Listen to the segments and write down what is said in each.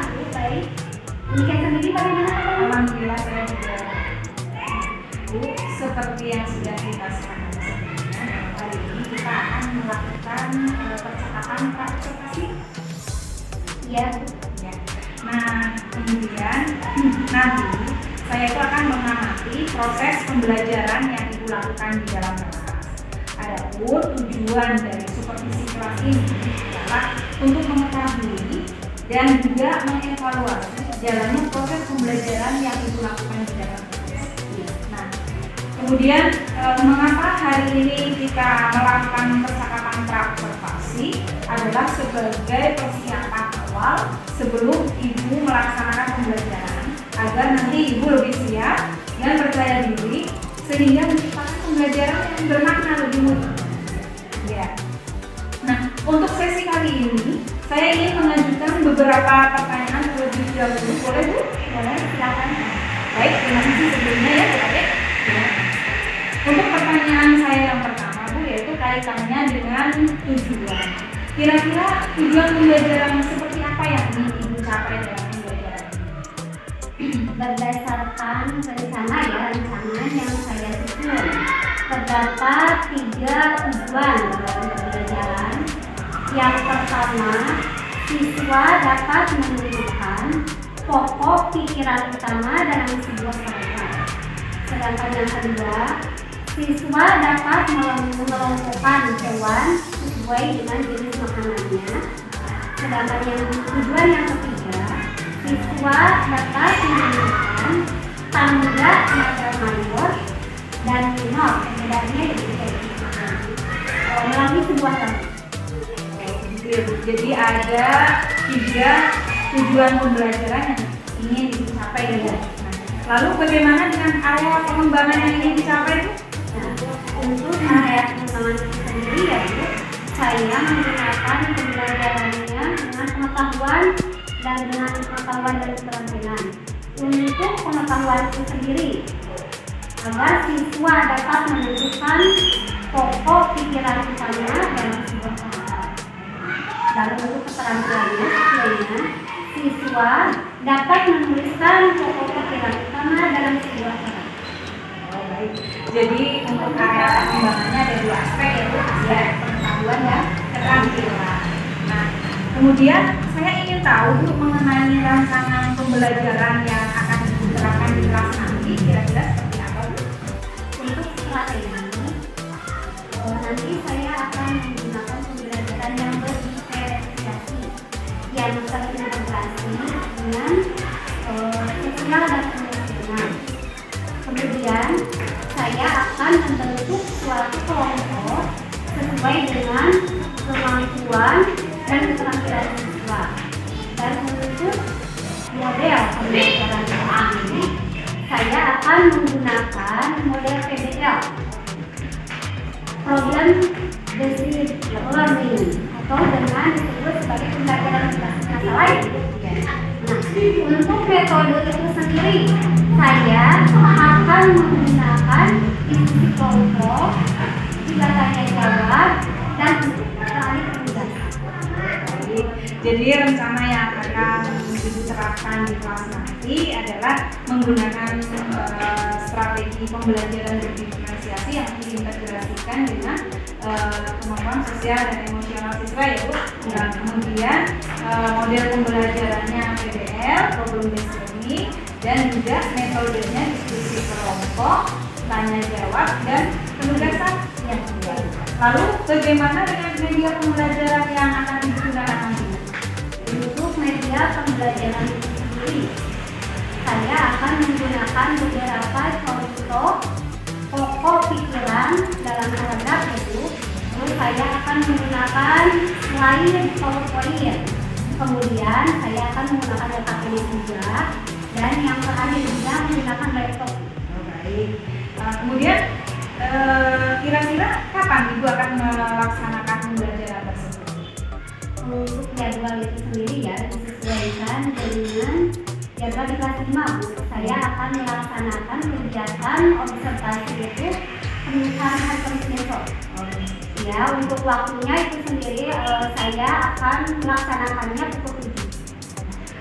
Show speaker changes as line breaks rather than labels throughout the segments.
Bu. Baik. Demikian sendiri bagaimana?
Alhamdulillah saya juga. Bu, seperti yang sudah kita sepakati sebelumnya, hari ini kita akan melakukan percakapan pra-observasi.
Iya, Bu.
Ya. Nah, kemudian nanti saya itu akan mengamati proses pembelajaran yang Ibu lakukan di dalam kelas. Adapun tujuan dari supervisi kelas ini adalah untuk mengetahui dan juga mengevaluasi jalannya proses pembelajaran yang Ibu lakukan di dalam kelas. Nah, kemudian mengapa hari ini kita melakukan percakapan pra-observasi adalah sebagai persiapan awal sebelum Ibu melaksanakan pembelajaran agar nanti Ibu lebih siap dan percaya diri sehingga menciptakan pembelajaran yang bermakna lebih mudah. Ya. Nah, untuk sesi kali ini saya ingin mengajukan beberapa pertanyaan terlebih dahulu. Boleh Bu?
Boleh, silakan.
Baik, terima kasih sebelumnya ya Bu Ade. Ya. Untuk pertanyaan saya yang pertama Bu, yaitu kaitannya dengan tujuan. Kira-kira tujuan pembelajaran seperti apa yang ingin Ibu capai dalam pembelajaran ini?
Berdasarkan rencana yang saya susun, terdapat 3 tujuan dalam pembelajaran. Yang pertama, siswa dapat menemukan pokok pikiran utama dalam sebuah karya. Sedangkan yang kedua, siswa dapat mengelompokkan hewan sesuai dengan jenis makanannya. Sedangkan yang tujuan yang ketiga, siswa dapat menemukan tangga nada mayor dan minor, perbedaannya melalui sebuah tangga.
Jadi ada 3 tujuan pembelajaran yang ingin dicapai ya. Nah, lalu bagaimana dengan area pengembangan yang ingin dicapai itu?
Nah, untuk area pengembangan itu sendiri ya Bu, saya menggunakan pembelajarannya dengan pengetahuan dan keterampilan. Untuk pengetahuan itu sendiri, agar siswa dapat menentukan pokok pikiran utama dalam sebuah karya. Dalam bentuk keterampilannya, sebenarnya siswa dapat menuliskan pokok pikiran utama dalam sebuah karya.
Oh, baik. Jadi untuk area pengembangannya ada 2 aspek, yaitu aspek pengetahuan dan keterampilan. Nah, kemudian saya ingin tahu Bu mengenai rancangan pembelajaran yang akan diterapkan di kelas nanti, kira-kira seperti apa Bu?
Untuk strategi nanti saya akan menggunakan pembelajaran yang berdiferensiasi yang terintegrasi dengan sosial dan emosional. Kemudian saya akan membentuk suatu kelompok sesuai dengan kemampuan dan keterampilan siswa dan untuk model pembelajaran ini saya akan menggunakan model PBL, Problem Based Learning, atau dengan disebut sebagai pembelajaran berbasis masalah. Nah, untuk metode itu sendiri saya akan menggunakan diskusi kelompok, 3 tanya jawab, dan terakhir penugasan.
Jadi rencana yang akan diterapkan di kelas nanti adalah menggunakan strategi pembelajaran berdiferensiasi yang diintegrasikan dengan kemampuan sosial dan emosional siswa ya Bu. Dan kemudian model pembelajarannya PBL, Problem Based Learning, dan juga metodenya diskusi kelompok, tanya jawab, dan penugasan. Ya. Lalu bagaimana dengan media pembelajaran yang akan digunakan nanti?
Untuk media pembelajaran itu sendiri, saya akan menggunakan beberapa contoh pokok pikiran dalam paragraf itu. Terus saya akan menggunakan slide PowerPoint. Kemudian saya akan menggunakan data juga, dan yang terakhir juga menggunakan laptop.
Baik. Kemudian kira-kira kapan Ibu akan melaksanakan pembelajaran tersebut?
Untuk jadwal itu sendiri ya disesuaikan dengan jadwal di kelas 5 Bu. Saya akan melaksanakan kegiatan observasi itu hari Kamis besok. Ya, untuk waktunya itu sendiri saya akan melaksanakannya pukul 7.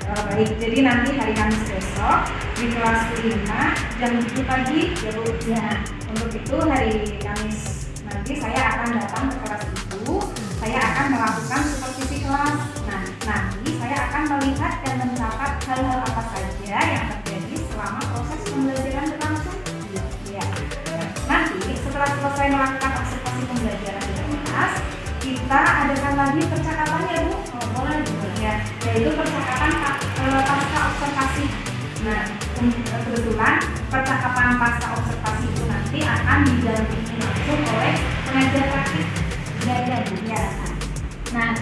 Baik, jadi nanti hari Kamis besok di kelas 5 jam 7 pagi ya Bu. Ya, untuk itu hari Kamis nanti saya akan datang ke kelas Ibu. Saya akan melakukan supervisi kelas. Nah, nanti saya akan melihat dan mencatat hal-hal apa saja yang terjadi selama proses pembelajaran berlangsung. Ya. Nanti setelah selesai melakukan observasi pembelajaran di kelas, kita adakan lagi percakapan ya Bu. Boleh ya, yaitu percakapan pasca observasi. Nah, kebetulan percakapan pasca observasi itu nanti akan didampingi langsung oleh pengajar praktik. Ya. Nah,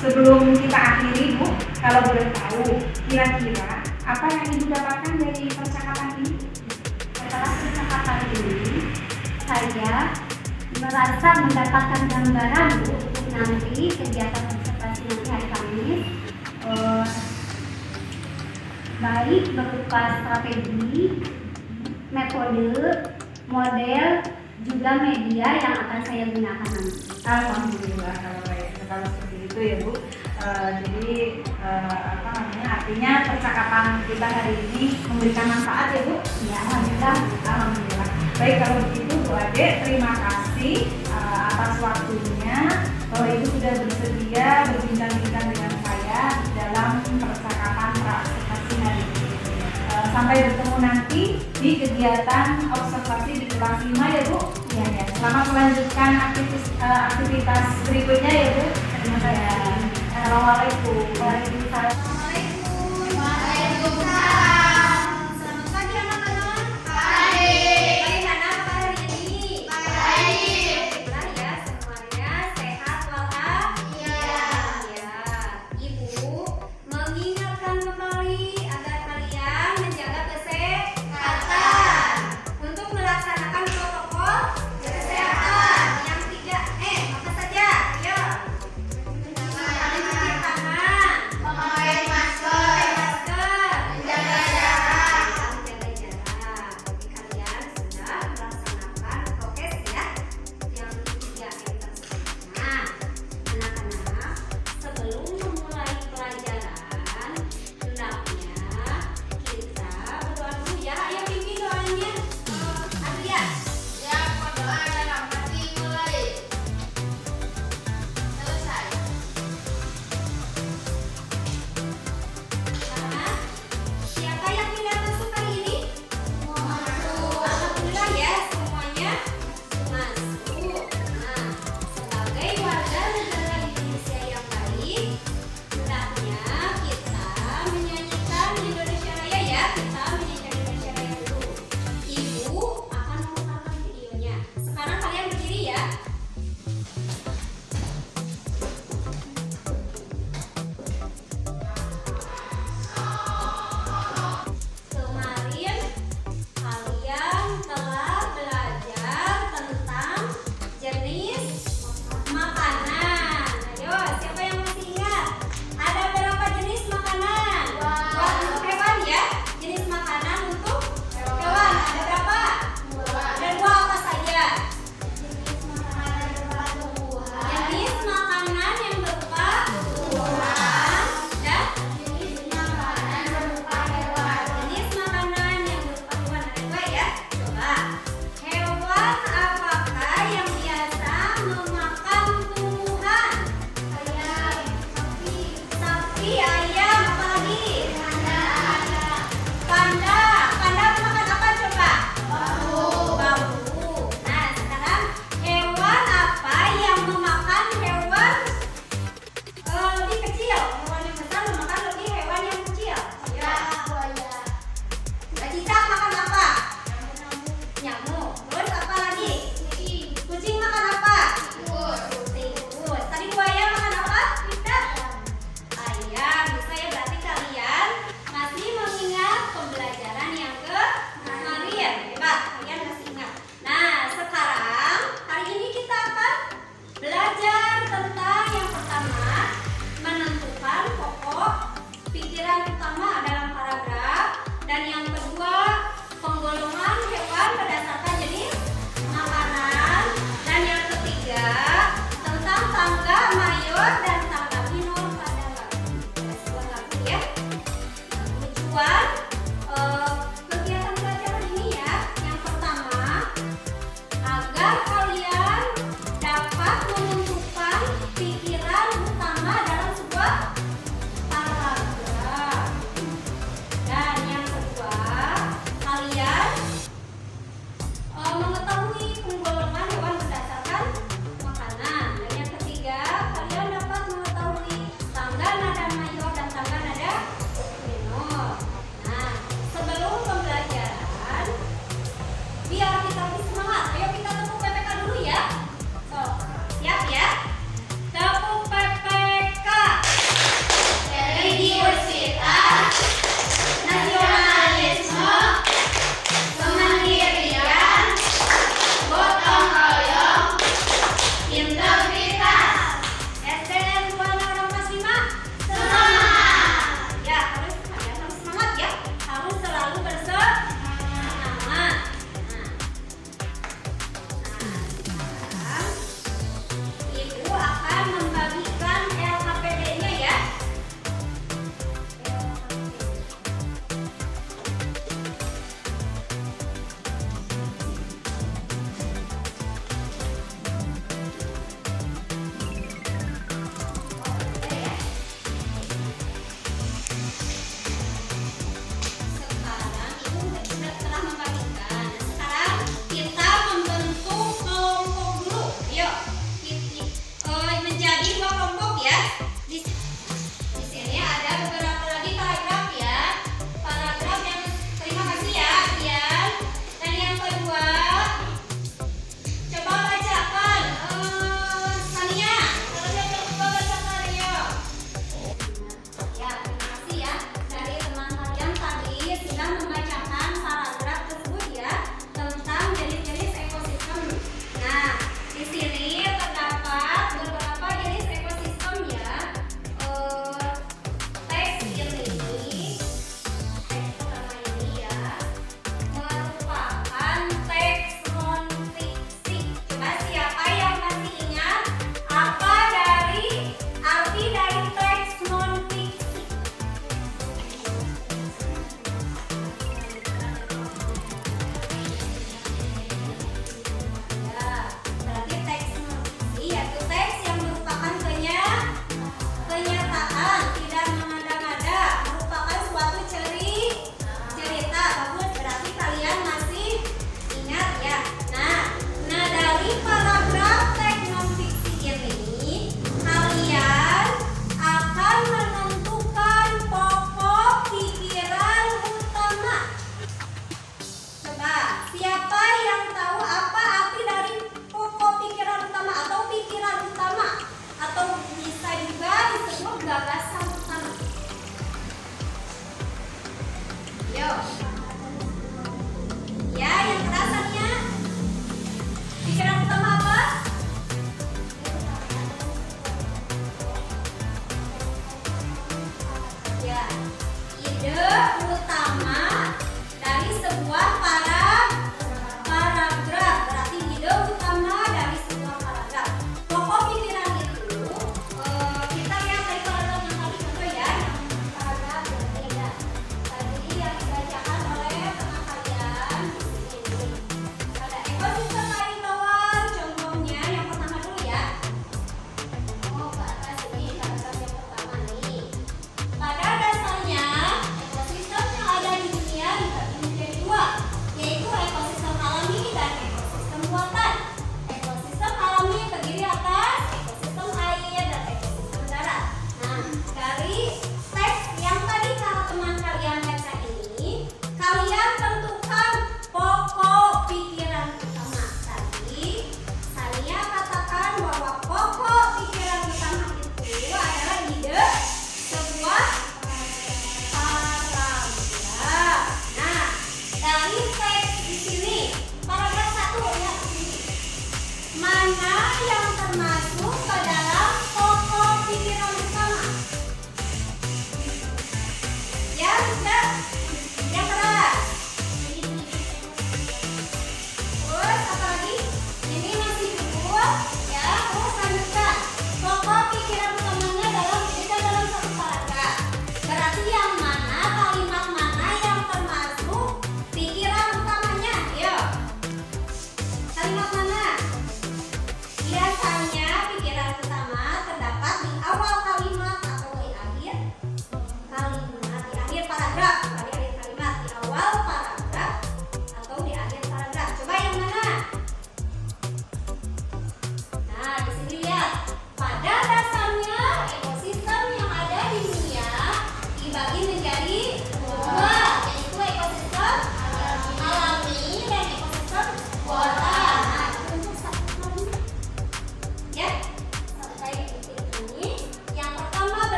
sebelum kita akhiri Bu, kalau boleh tahu kira-kira apa yang Ibu dapatkan dari percakapan ini?
Setelah percakapan ini, saya merasa mendapatkan gambaran Bu untuk nanti kegiatan observasi nanti hari Kamis, baik berupa strategi, metode, model, juga media yang akan saya gunakan nanti.
Alhamdulillah kalau seperti itu ya Bu. Jadi artinya percakapan kita hari ini memberikan manfaat ya Bu.
Ya, alhamdulillah.
Alhamdulillah. Baik, kalau begitu Bu Ade, terima kasih atas waktunya bahwa Ibu sudah bersedia berbincang-bincang dengan saya dalam percakapan praobservasi hari ini. Sampai bertemu nanti di kegiatan observasi di kelas 5 ya Bu. Ya. Selamat melanjutkan aktivitas berikutnya ya Bu. Terima kasih. Assalamualaikum.
Waalaikumsalam.
Waalaikumsalam. Selamat pagi anak-anak. Baik. Bagaimana kabar hari ini? Baik. Alhamdulillah ya, semuanya sehat walafiat. Iya. Ya. Ibu mengingatkan kembali agar kalian menjaga kesehatan untuk melaksanakan protokol kesehatan yang tidak apa saja? Ayo. Saling cuci tangan. Memakai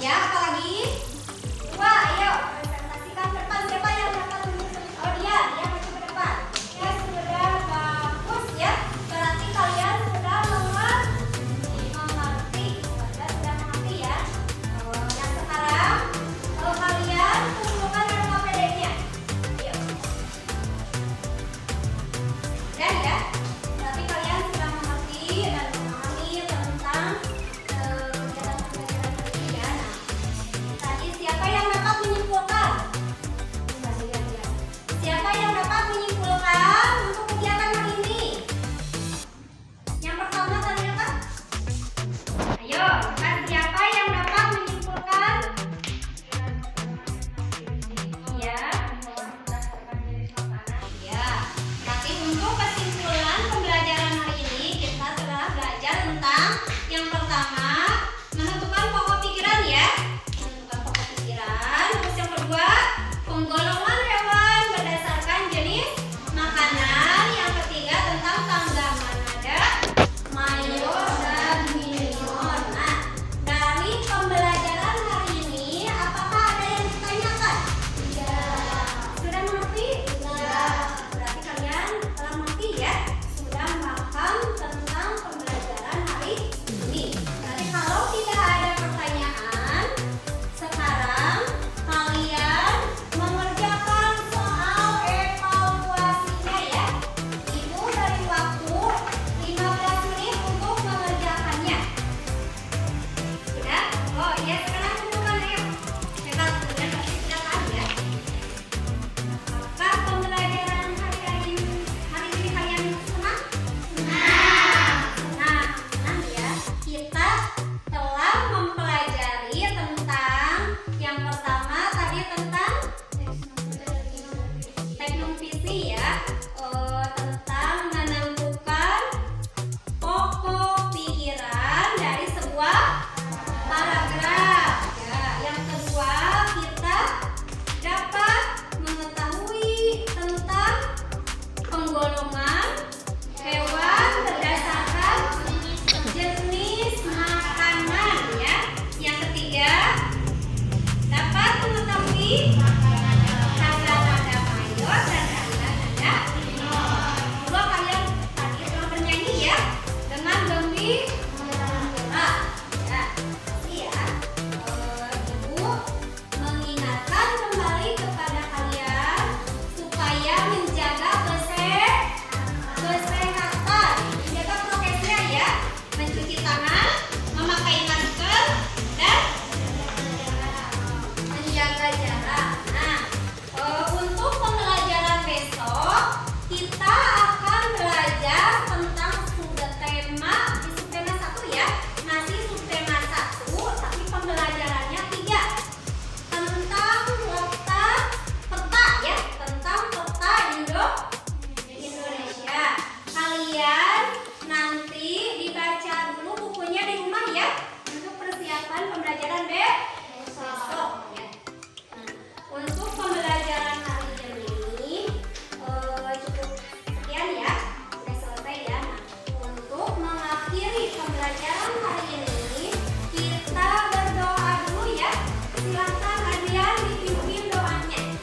Ya, apalagi? 2, ayo presentasikan ke depan. Siapa yang dapat menyusun? Oh, dia maju ke depan. Ya, sudah bagus ya. Berarti kalian sudah mengerti. Sudah mengerti ya. Yang sekarang, kalau kalian kumpulkan nama PDN-nya. Yuk. Dan ya, berarti kalian sudah mengerti dan memahami tentang kegiatan pembelajaran hari ini ya. Nah, tadi siapa yang dapat menyimpulkan? Siapa yang dapat menyimpulkan untuk kegiatan hari ini? Yang pertama tadi apa? Ayo, kan siapa yang dapat menyimpulkan? Iya. Ya, berarti untuk kesimpulan pembelajaran hari ini kita telah belajar tentang yang pertama menentukan pokok pikiran ya, menentukan pokok pikiran. Terus yang kedua penggolongan hewan berdasarkan jenis makanan. Yang ketiga tentang tanggaman nada mayor dan minor. Nah, dari pembelajaran hari ini apakah ada yang ditanyakan? Sudah mengerti? Berarti kalian telah mengerti ya, sudah paham tentang pembelajaran hari ini. Berarti kalau tidak ada pertanyaan, sekarang kalian mengerjakan soal evaluasinya ya. Ibu dari waktu 15 menit untuk mengerjakannya. Sudah? Oh iya, sekarang kumpulkan ayo. Hebat, sudah pasti sudah paham ya. Apakah pembelajaran hari ini kalian senang? Senang ya. Kita telah mempelajari tentang yang pertama tadi tentang teknovisi ya. Tentang menentukan pokok pikiran dari sebuah paragraf. Ya, yang kedua kita dapat mengetahui tentang penggolongan hewan berdasarkan jenis makanan ya. Yang ketiga dapat mengetahui tanda-tanda mayor dan tanda-tanda minor. Coba kalian tadi telah bernyanyi ya dengan gembira. Ya, iya. Ibu mengingatkan kembali kepada kalian supaya menjaga kesehatan, menjaga prokesnya ya, mencuci tangan, memakai masker dan menjaga jarak. Nah, untuk pembelajaran besok kita akan belajar tentang subtema di subtema 1 ya, masih subtema 1 tapi pembelajarannya 3 tentang letak peta ya, tentang peta Indonesia. Kalian nanti dibaca dulu bukunya di rumah ya untuk persiapan pembelajaran besok ya. Nah, untuk pembelajaran hari ini cukup sekian ya, sudah selesai ya. Nah, untuk mengakhiri pembelajaran hari ini kita berdoa dulu ya. Silakan Adrian dipimpin doanya.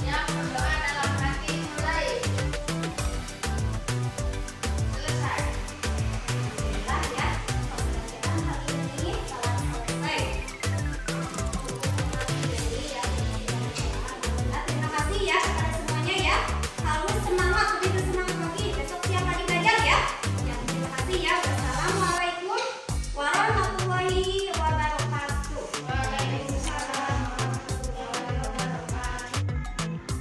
Ya, berdoa dalam hati mulai. Selesai. Alhamdulillah ya, pembelajaran hari ini telah selesai. Terima kasih ya kepada semuanya ya. Harus semangat, lebih bersemangat lagi. Besok siang lagi belajar ya. Terima kasih ya. Wassalamualaikum warahmatullahi wabarakatuh. Waalaikumsalam warahmatullahi wabarakatuh.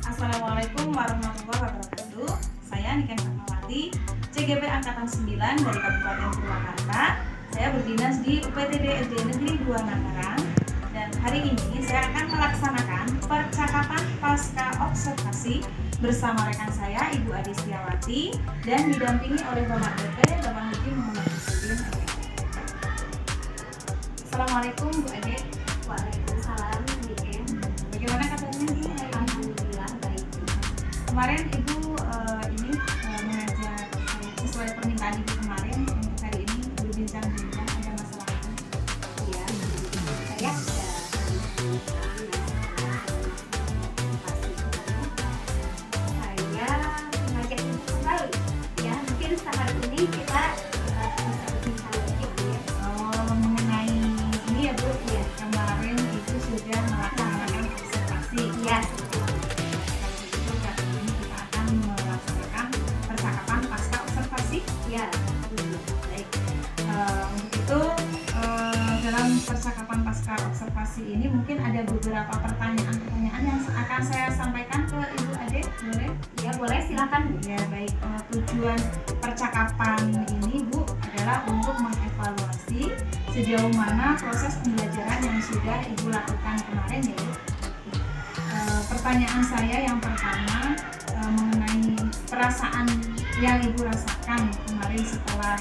Assalamualaikum warahmatullahi wabarakatuh. Saya Niken Fatmawati, CGP Angkatan 9 dari Kabupaten Purwakarta. Saya berdinas di UPTD SD Negeri 2 Mataram. Dan hari ini saya akan melaksanakan percakapan pasca observasi bersama rekan saya Ibu Adi Setiawati dan didampingi oleh Bapak DP Bapak Haji Muhammad Muslimin. Assalamualaikum Bu Ade.
Waalaikumsalam.
Bagaimana kabarnya Bu?
Alhamdulillah baik.
Kemarin Ibu mengajar sesuai permintaan Ibu kemarin. Untuk hari ini berbincang-bincang ada masalah apa?
Iya, saya sudah
pasca observasi ini mungkin ada beberapa pertanyaan-pertanyaan yang akan saya sampaikan ke Ibu Ade, boleh?
Ya boleh, silakan Bu.
Ya baik, tujuan percakapan ini Bu adalah untuk mengevaluasi sejauh mana proses pembelajaran yang sudah Ibu lakukan kemarin ya Bu. Pertanyaan saya yang pertama mengenai perasaan yang Ibu rasakan kemarin setelah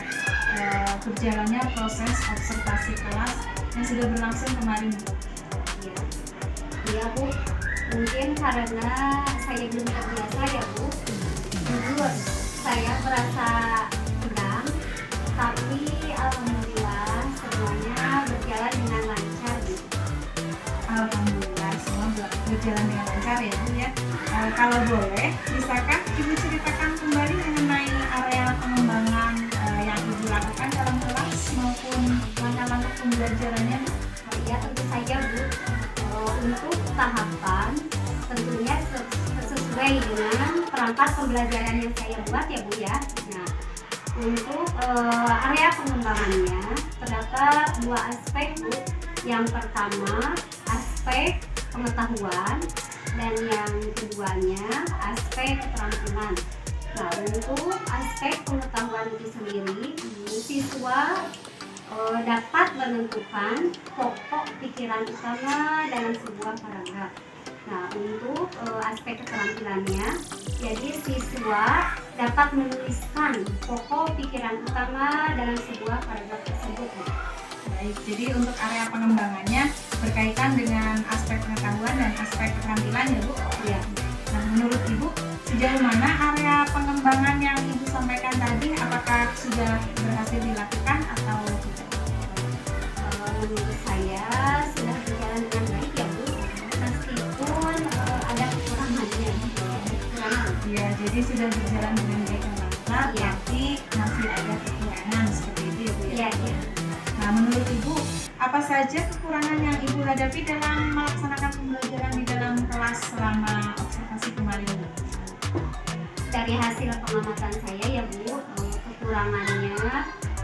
berjalannya proses observasi kelas yang sudah berlangsung kemarin Bu.
Ya, iya Bu. Mungkin karena saya belum terbiasa ya Bu. Jujur, saya merasa tenang, tapi alhamdulillah semuanya berjalan dengan lancar Bu.
Alhamdulillah semua berjalan dengan lancar ya Bu ya. Kalau boleh, bisakah Ibu ceritakan kembali mengenai area pengembangan yang Ibu lakukan dalam kelas maupun langkah-langkah pembelajarannya?
Ya tentu saja Bu. Untuk tahapan tentunya sesuai dengan perangkat pembelajaran yang saya buat ya Bu ya. Nah, untuk area pengembangannya terdapat dua aspek Bu. Yang pertama aspek pengetahuan dan yang keduanya aspek keterampilan. Nah, untuk aspek pengetahuan itu sendiri, siswa dapat menentukan pokok pikiran utama dalam sebuah paragraf. Nah, untuk aspek keterampilannya, jadi siswa dapat menuliskan pokok pikiran utama dalam sebuah paragraf tersebut.
Baik, jadi untuk area pengembangannya berkaitan dengan aspek pengetahuan dan aspek keterampilan ya Bu?
Ya.
Nah, menurut Ibu, sejauh mana area pengembangan yang Ibu sampaikan tadi, apakah sudah berhasil dilakukan atau tidak?
Menurut saya sudah berjalan dengan baik ya Bu, meskipun ada kekurangannya.
Ya, jadi sudah berjalan dengan baik dan lancar,
Ya.
tapi masih ada kekurangan seperti itu ya Bu ya?
Ya.
Nah, menurut Ibu, apa saja kekurangan yang Ibu hadapi dalam melaksanakan pembelajaran di dalam kelas selama observasi kemarin Bu?
Dari hasil pengamatan saya ya Bu, kekurangannya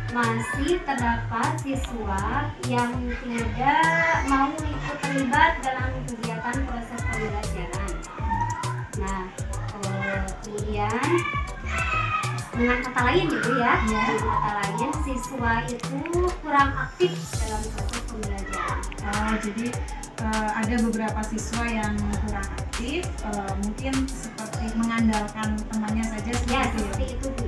masih terdapat siswa yang tidak mau ikut terlibat dalam kegiatan proses pembelajaran. Nah, kemudian dengan kata lain gitu ya, dengan kata lain siswa itu kurang aktif dalam proses pembelajaran.
Oh, jadi ada beberapa siswa yang kurang aktif, mungkin seperti mengandalkan temannya saja
Ya,
seperti
seperti itu Bu.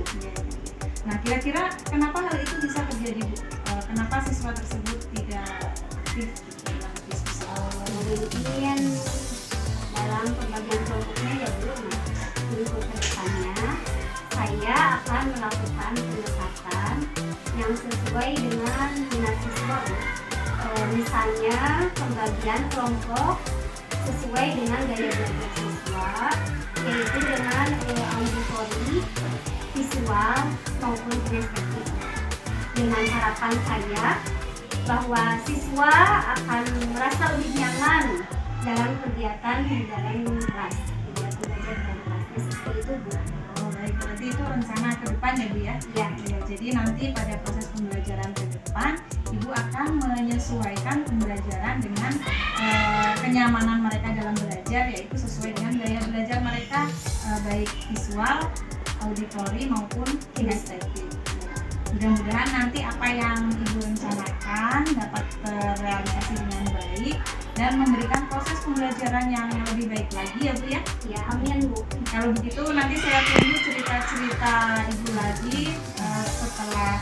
Nah, kira-kira kenapa hal itu bisa terjadi Bu? Kenapa siswa tersebut tidak aktif dalam diskusi?
Mungkin dalam pembagian kelompoknya ya Bu. Nah, untuk kedepannya saya akan melakukan pendekatan yang sesuai dengan minat siswa Bu. Misalnya pembagian kelompok sesuai dengan gaya belajar siswa, yaitu dengan auditori, visual maupun kinestetik. Dengan harapan saya bahwa siswa akan merasa lebih nyaman dalam kegiatan di dalam kelas, kegiatan belajar dalam kelasnya seperti itu Bu.
Oh, baik, berarti itu rencana ke depan ya Bu ya?
Ya.
Ya, jadi nanti pada proses pembelajaran ke depan, Ibu akan menyesuaikan pembelajaran dengan kenyamanan mereka dalam belajar, yaitu sesuai dengan gaya belajar mereka, baik visual, auditori maupun kinestetik. Mudah-mudahan nanti apa yang Ibu rencanakan dapat terrealisasi dengan baik dan memberikan proses pembelajaran yang lebih baik lagi ya Bu ya.
Ya, amin Bu.
Kalau begitu nanti saya tunggu cerita-cerita Ibu lagi setelah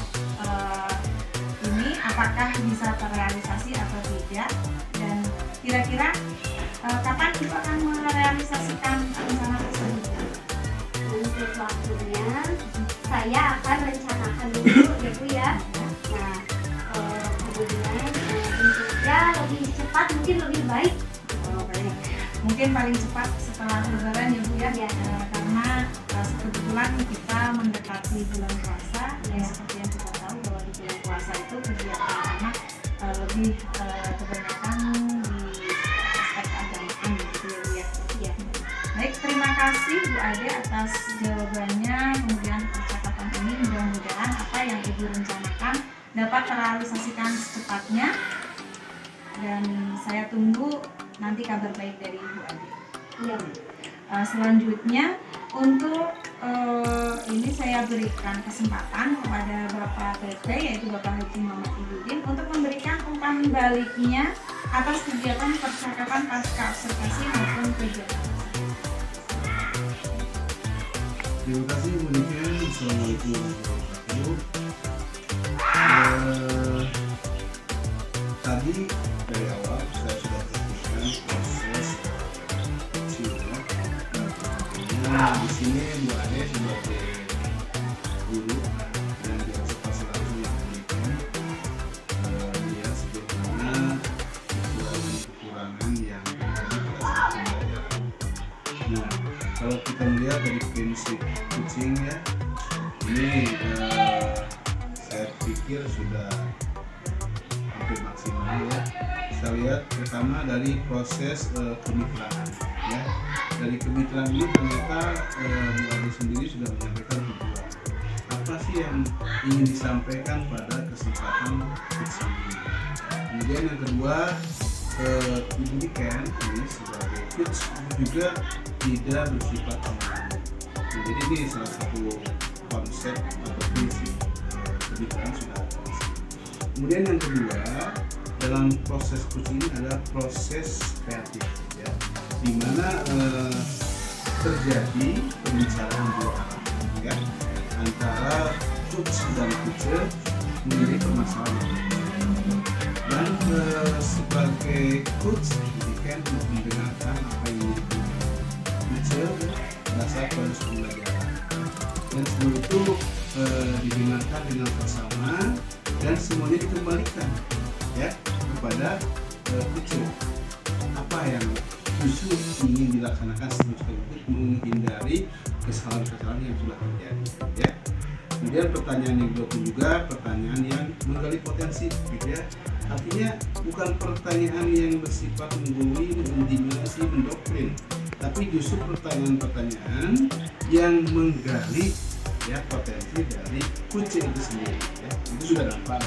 ini apakah bisa terrealisasi atau tidak, dan kira-kira kapan Ibu akan merealisasikan rencana tersebut?
Untuk waktunya saya akan rencanakan dulu ya Bu ya. Nah, kemudian tentunya lebih cepat mungkin lebih baik.
Oh, baik. Mungkin paling cepat setelah Lebaran ya Bu ya.
Ya.
Karena kebetulan kita mendekati bulan puasa, ya seperti yang kita tahu bahwa di bulan puasa itu kegiatan anak lebih kebanyakan di aspek keagamaan gitu ya Bu ya.
Ya.
Baik, terima kasih Bu Ade atas jawabannya, kemudian percakapan ini. Mudah-mudahan apa yang Ibu rencanakan dapat terrealisasikan secepatnya. dan saya tunggu nanti kabar baik dari Bu Ade.
Iya.
Selanjutnya untuk ini saya berikan kesempatan kepada Bapak PP yaitu Bapak Haji Muhammad Ibuddin untuk memberikan umpan baliknya atas kegiatan percakapan pasca observasi maupun kegiatan.
Terima kasih Bu Niken. Assalamualaikum warahmatullahi wabarakatuh. Tadi dari awal saya sudah berikan proses kecil ya. Nah, di sini Bu Ade sebagai guru dan di observasi langsung yang memberikan dia sebagaimana kekurangan yang terjadi pada saat pembelajaran. Nah, kalau kita melihat dari prinsip kucing ya, ini saya pikir sudah hampir maksimal ya. Saya lihat pertama dari proses kemitraan ya. Dari kemitraan ini ternyata Bu Ade sendiri sudah menyampaikan tujuan. Apa sih yang ingin disampaikan pada kesempatan kucing ini? Kemudian yang kedua, Ibu Niken ini sebagai coach juga tidak bersifat mengganggu. Nah, jadi ini salah satu konsep atau prinsip kemitraan sudah ada di sini. Kemudian yang kedua, dalam proses coaching ini ada proses kreatif ya, di mana terjadi pembicaraan dua arah ya, antara coach dan teacher mengenai permasalahan dan sebagai coach ini kan mendengarkan apa yang teacher dasar proses pembelajaran dan semua itu didengarkan dengan bersama dan semuanya dikembalikan ya kepada teacher apa yang justru ingin dilaksanakan untuk menghindari kesalahan-kesalahan yang sudah terjadi ya. Kemudian pertanyaan yang kedua juga pertanyaan yang menggali potensi gitu ya. Artinya bukan pertanyaan yang bersifat menggurui, mengintimidasi, mendoktrin, tapi justru pertanyaan-pertanyaan yang menggali ya potensi dari kucing itu sendiri ya. Itu sudah nampak.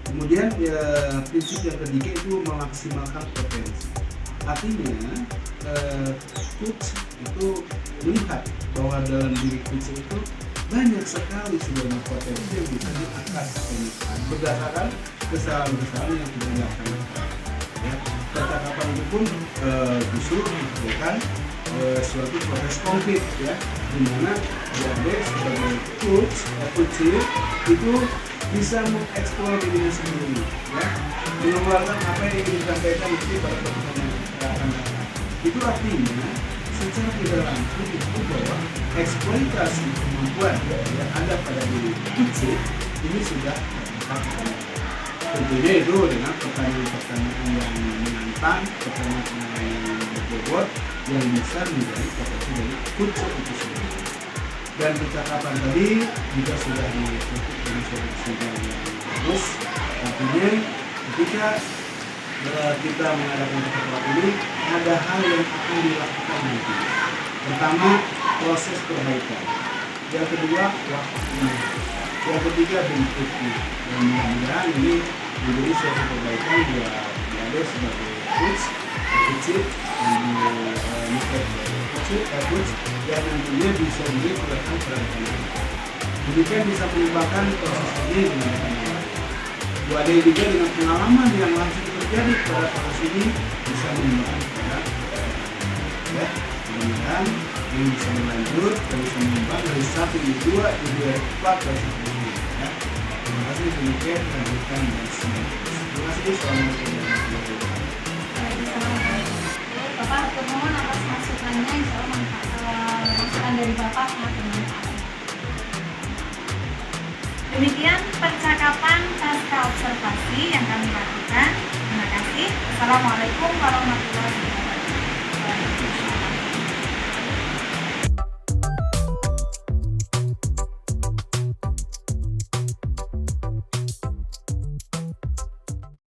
Kemudian ya prinsip yang ketiga itu memaksimalkan potensi. Artinya coach itu melihat bahwa dalam diri coach itu banyak sekali sebenarnya potensi yang bisa diangkat berdasarkan kesalahan-kesalahan yang sudah dilaksanakan. Ya, percakapan itu pun justru memberikan suatu proses konkret ya, di mana dia sebagai coach itu bisa mengeksplor dirinya sendiri ya, mengeluarkan apa yang ingin disampaikan itu pada pertemuan yang akan datang. Itu artinya secara tidak langsung itu bahwa eksploitasi kemampuan yang ada pada diri coach ini sudah dilakukan. Tentunya itu dengan pertanyaan-pertanyaan yang menantang, pertanyaan yang berbobot yang bisa menjadi potensi dari coach itu sendiri. Dan percakapan tadi juga sudah ditutup dengan suatu kesimpulan yang bagus. Artinya ketika kita mengadakan percakapan ini ada hal yang akan dilakukan nanti. Pertama, proses perbaikan. Yang kedua, waktunya. Yang ketiga, bentuknya. Dan mudah-mudahan ini menjadi suatu perbaikan buat Ade sebagai coach dan coach yang nantinya bisa digunakan pada depan. Demikian bisa mengembangkan proses ini dengan depan. Bu Ade juga dengan pengalaman yang langsung terjadi pada proses ini bisa mengembangkan pada ya. Mudah-mudahan ini bisa melanjut dan bisa mengembang dari 1, 2, 4 dan seterusnya ya. Terima kasih demikian lanjutkan dan semuanya. Terima kasih. Assalamualaikum warahmatullahi wabarakatuh.
Bapak termohon atas masukannya, insya Allah masukan dari Bapak sangat bermanfaat. Demikian percakapan pasca observasi yang kami lakukan. Terima kasih. Assalamualaikum warahmatullahi wabarakatuh.